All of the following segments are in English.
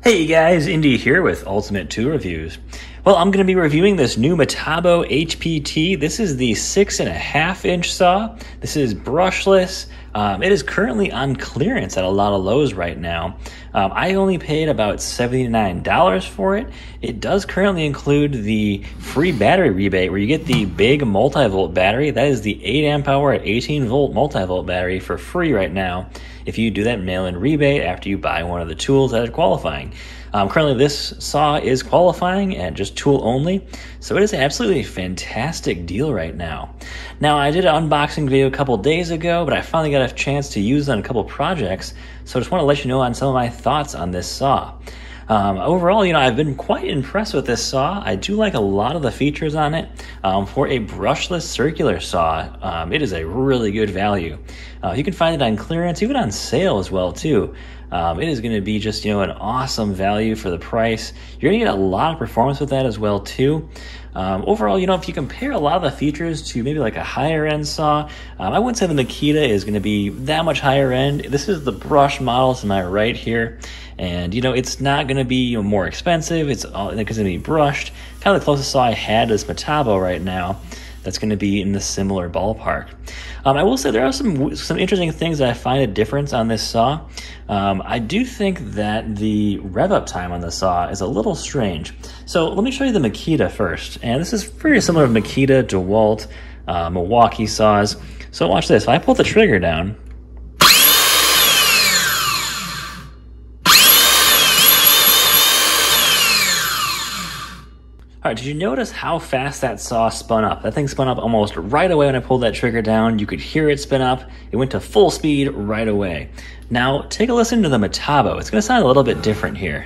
Hey guys, Indy here with Ultimate Tool Reviews. Well, I'm going to be reviewing this new Metabo HPT. This is the 6.5-inch saw. This is brushless. It is currently on clearance at a lot of Lowe's right now. I only paid about $79 for it. It does currently include the free battery rebate where you get the big MultiVolt battery. That is the 8 amp hour at 18 volt MultiVolt battery for free right now if you do that mail-in rebate after you buy one of the tools that is qualifying. Currently this saw is qualifying and just tool only, so it is absolutely a fantastic deal right now. Now, I did an unboxing video a couple days ago, but I finally got a chance to use it on a couple projects, so I just want to let you know on some of my thoughts on this saw. Overall, I've been quite impressed with this saw. I do like a lot of the features on it. For a brushless circular saw, it is a really good value. You can find it on clearance, even on sale as well too. It is going to be just, an awesome value for the price. You're going to get a lot of performance with that as well too. Overall, if you compare a lot of the features to maybe like a higher end saw, I wouldn't say the Makita is going to be that much higher end. This is the brush model to my right here. And, it's not going to be more expensive. It's going to be brushed. Kind of the closest saw I had is Metabo right now. That's going to be in the similar ballpark. I will say there are some interesting things that I find a difference on this saw. I do think that the rev up time on the saw is a little strange. So let me show you the Makita first. And this is pretty similar to Makita, DeWalt, Milwaukee saws. So watch this. If I pull the trigger down, all right, did you notice how fast that saw spun up? That thing spun up almost right away when I pulled that trigger down. You could hear it spin up. It went to full speed right away. Now, take a listen to the Metabo. It's going to sound a little bit different here.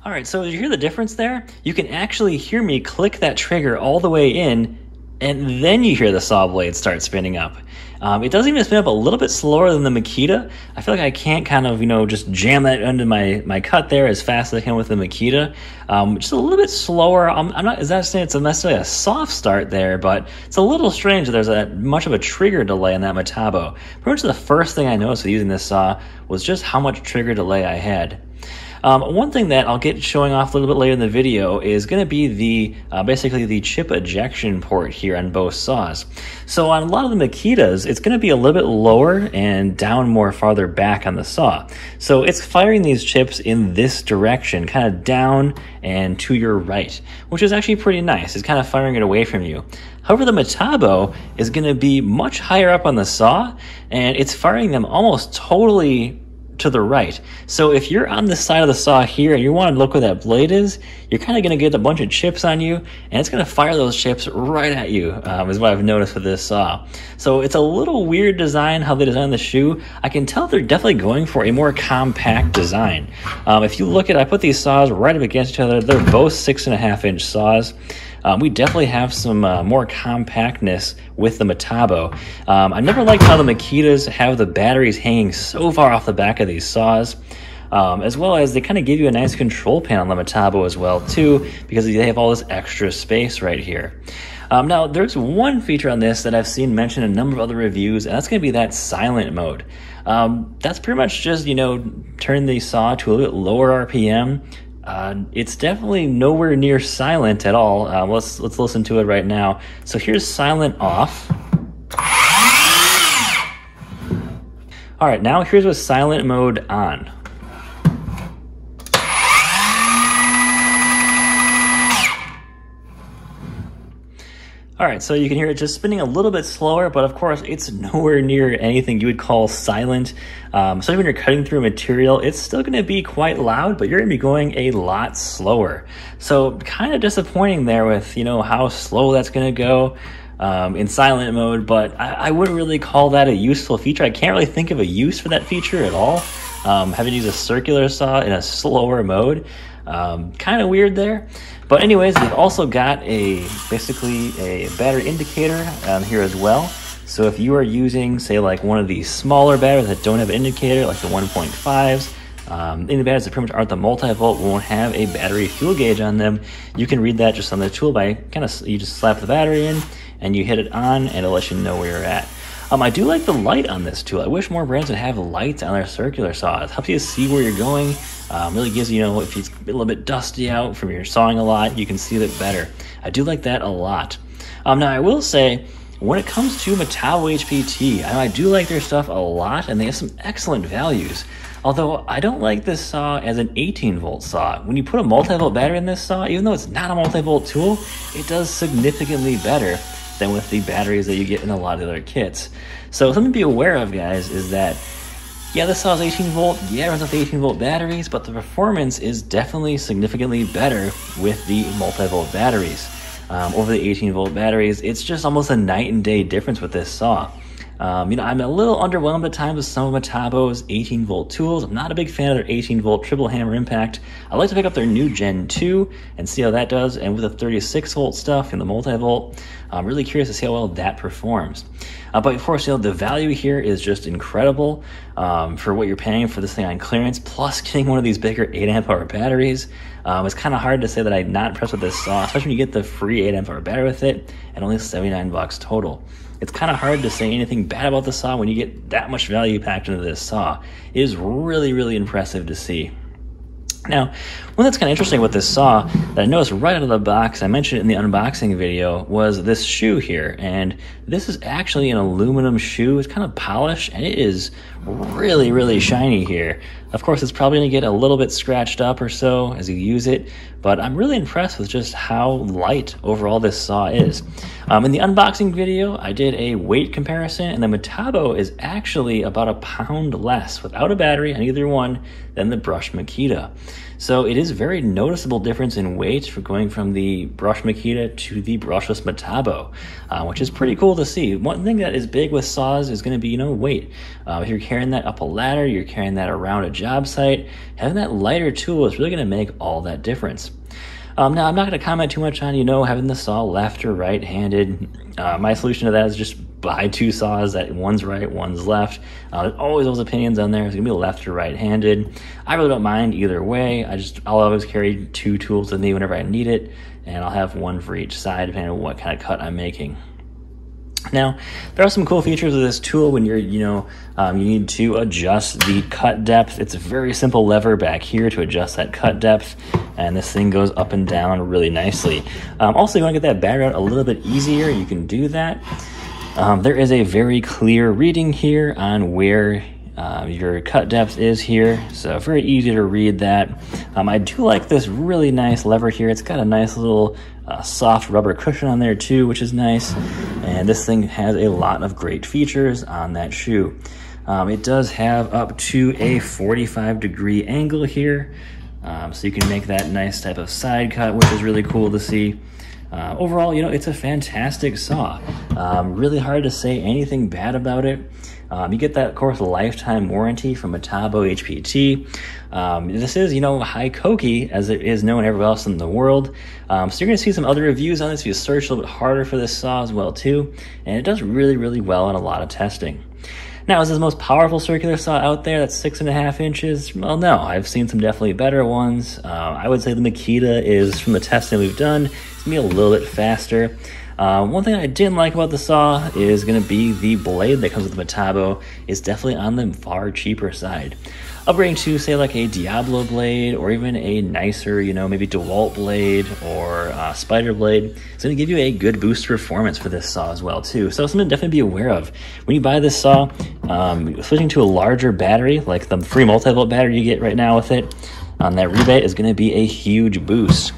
All right, so did you hear the difference there? You can actually hear me click that trigger all the way in, and then you hear the saw blade start spinning up. It does even spin up a little bit slower than the Makita. I feel like I can't kind of, just jam that into my cut there as fast as I can with the Makita. Just a little bit slower. I'm not saying it's necessarily a soft start there, but it's a little strange that there's that much of a trigger delay in that Metabo. Pretty much the first thing I noticed with using this saw was just how much trigger delay I had. One thing that I'll get showing off a little bit later in the video is going to be the basically the chip ejection port here on both saws. So on a lot of the Makitas, it's going to be a little bit lower and down more farther back on the saw. So it's firing these chips in this direction, kind of down and to your right, which is actually pretty nice. It's kind of firing it away from you. However, the Metabo is going to be much higher up on the saw, and it's firing them almost totally to the right. So if you're on the side of the saw here and you want to look where that blade is, you're kind of going to get a bunch of chips on you, and it's going to fire those chips right at you, is what I've noticed with this saw. So it's a little weird design how they designed the shoe. I can tell they're definitely going for a more compact design. If you look at, I put these saws right up against each other. They're both 6.5-inch saws. We definitely have some more compactness with the Metabo. I never liked how the Makitas have the batteries hanging so far off the back of these saws, as well as they kind of give you a nice control panel on the Metabo as well too, because they have all this extra space right here. Now, there's one feature on this that I've seen mentioned in a number of other reviews, and that's going to be that silent mode. That's pretty much just, turn the saw to a little bit lower RPM. It's definitely nowhere near silent at all. Let's listen to it right now. So here's silent off. All right, now here's with silent mode on. All right, so you can hear it just spinning a little bit slower, but of course it's nowhere near anything you would call silent. So when you're cutting through material, it's still gonna be quite loud, but you're gonna be going a lot slower. So kind of disappointing there with, how slow that's gonna go in silent mode, but I wouldn't really call that a useful feature. I can't really think of a use for that feature at all. Having to use a circular saw in a slower mode, kind of weird there. But anyways, they've also got basically a battery indicator here as well. So if you are using, say, like one of these smaller batteries that don't have an indicator, like the 1.5s, Any batteries that pretty much aren't the multi-volt won't have a battery fuel gauge on them. You can read that just on the tool by you just slap the battery in and you hit it on and it'll let you know where you're at. I do like the light on this tool. I wish more brands would have lights on their circular saws. It helps you see where you're going. Really gives you, if it's a little bit dusty out from your sawing a lot, you can see it better. I do like that a lot. Now I will say, when it comes to Metabo HPT, I do like their stuff a lot, and they have some excellent values. Although I don't like this saw as an 18-volt saw. When you put a multi-volt battery in this saw, even though it's not a multi-volt tool, it does significantly better than with the batteries that you get in a lot of other kits. So something to be aware of, guys, is that, yeah, this saw is 18-volt, yeah, it runs off the 18-volt batteries, but the performance is definitely significantly better with the multi-volt batteries. Over the 18-volt batteries, it's just almost a night and day difference with this saw. I'm a little underwhelmed at times with some of Metabo's 18-volt tools. I'm not a big fan of their 18-volt triple hammer impact. I'd like to pick up their new Gen 2 and see how that does. And with the 36-volt stuff and the multi-volt, I'm really curious to see how well that performs. But of course, the value here is just incredible for what you're paying for this thing on clearance, plus getting one of these bigger 8-amp-hour batteries. It's kind of hard to say that I'm not impressed with this saw, especially when you get the free 8-amp-hour battery with it, and only $79 total. It's kind of hard to say anything bad about the saw when you get that much value packed into this saw. It is really, really impressive to see. Now, one that's kind of interesting with this saw that I noticed right out of the box, I mentioned it in the unboxing video, was this shoe here. And this is actually an aluminum shoe. It's kind of polished, and it is really, really shiny here. Of course, it's probably going to get a little bit scratched up or so as you use it, but I'm really impressed with just how light overall this saw is. In the unboxing video, I did a weight comparison, and the Metabo is actually about a pound less without a battery on either one than the brushed Makita. So it is a very noticeable difference in weight for going from the brushed Makita to the brushless Metabo, which is pretty cool to see. One thing that is big with saws is going to be, weight. If you're carrying that up a ladder, you're carrying that around a job site, having that lighter tool is really going to make all that difference. Now, I'm not going to comment too much on, having the saw left or right-handed. My solution to that is just buy two saws that one's right, one's left. There's always those opinions on there. It's going to be left or right-handed. I really don't mind either way. I'll always carry two tools with me whenever I need it, and I'll have one for each side depending on what kind of cut I'm making. Now, there are some cool features of this tool when you're, you need to adjust the cut depth. It's a very simple lever back here to adjust that cut depth, and this thing goes up and down really nicely. Also, you want to get that battery out a little bit easier, you can do that. There is a very clear reading here on where your cut depth is here, so very easy to read that. I do like this really nice lever here. It's got a nice little soft rubber cushion on there too, which is nice, and this thing has a lot of great features on that shoe. It does have up to a 45-degree angle here, so you can make that nice type of side cut, which is really cool to see. Overall, it's a fantastic saw. Really hard to say anything bad about it. You get that, of course, lifetime warranty from Metabo HPT. This is, Hikoki, as it is known everywhere else in the world. So you're going to see some other reviews on this if you search a little bit harder for this saw as well, too. And it does really, really well in a lot of testing. Now, is this the most powerful circular saw out there that's 6.5 inches? Well, no. I've seen some definitely better ones. I would say the Makita is, from the testing we've done, it's going to be a little bit faster. One thing I didn't like about the saw is going to be the blade that comes with the Metabo is definitely on the far cheaper side. Upgrading to, say, like a Diablo blade or even a nicer, maybe DeWalt blade or Spider blade, it's going to give you a good boost performance for this saw as well, too. So something to definitely be aware of. When you buy this saw, switching to a larger battery, like the free multi-volt battery you get right now with it, on that rebate is going to be a huge boost.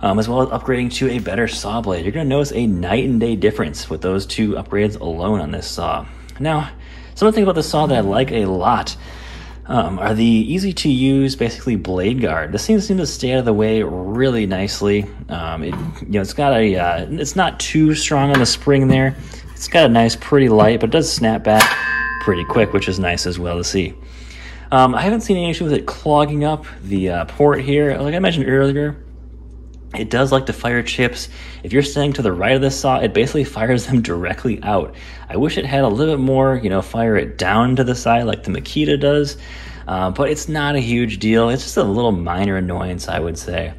As well as upgrading to a better saw blade. You're going to notice a night and day difference with those two upgrades alone on this saw. Now, some of the things about this saw that I like a lot are the easy to use, basically, blade guard. This seems to stay out of the way really nicely. It's got a, it's not too strong on the spring there. It's got a nice, pretty light, but it does snap back pretty quick, which is nice as well to see. I haven't seen any issue with it clogging up the port here. Like I mentioned earlier, it does like to fire chips. If you're standing to the right of this saw, it basically fires them directly out. I wish it had a little bit more, fire it down to the side like the Makita does. but it's not a huge deal. It's just a little minor annoyance, I would say.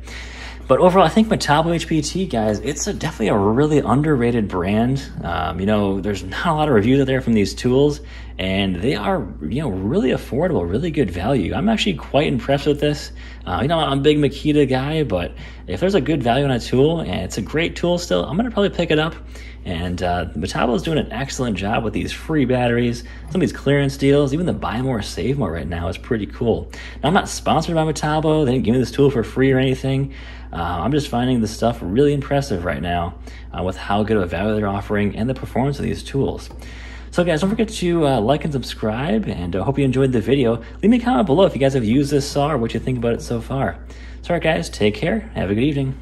But overall, I think Metabo HPT, guys, it's definitely a really underrated brand. You know, there's not a lot of reviews out there from these tools, and they are, you know, really affordable, really good value. I'm actually quite impressed with this. You know, I'm a big Makita guy, but if there's a good value on a tool, and it's a great tool still, I'm gonna probably pick it up. And Metabo is doing an excellent job with these free batteries, some of these clearance deals, even the buy more, save more right now is pretty cool. Now, I'm not sponsored by Metabo. They didn't give me this tool for free or anything. I'm just finding this stuff really impressive right now with how good of a value they're offering and the performance of these tools. So guys, don't forget to like and subscribe, and I hope you enjoyed the video. Leave me a comment below if you guys have used this saw or what you think about it so far. So alright guys, take care, have a good evening.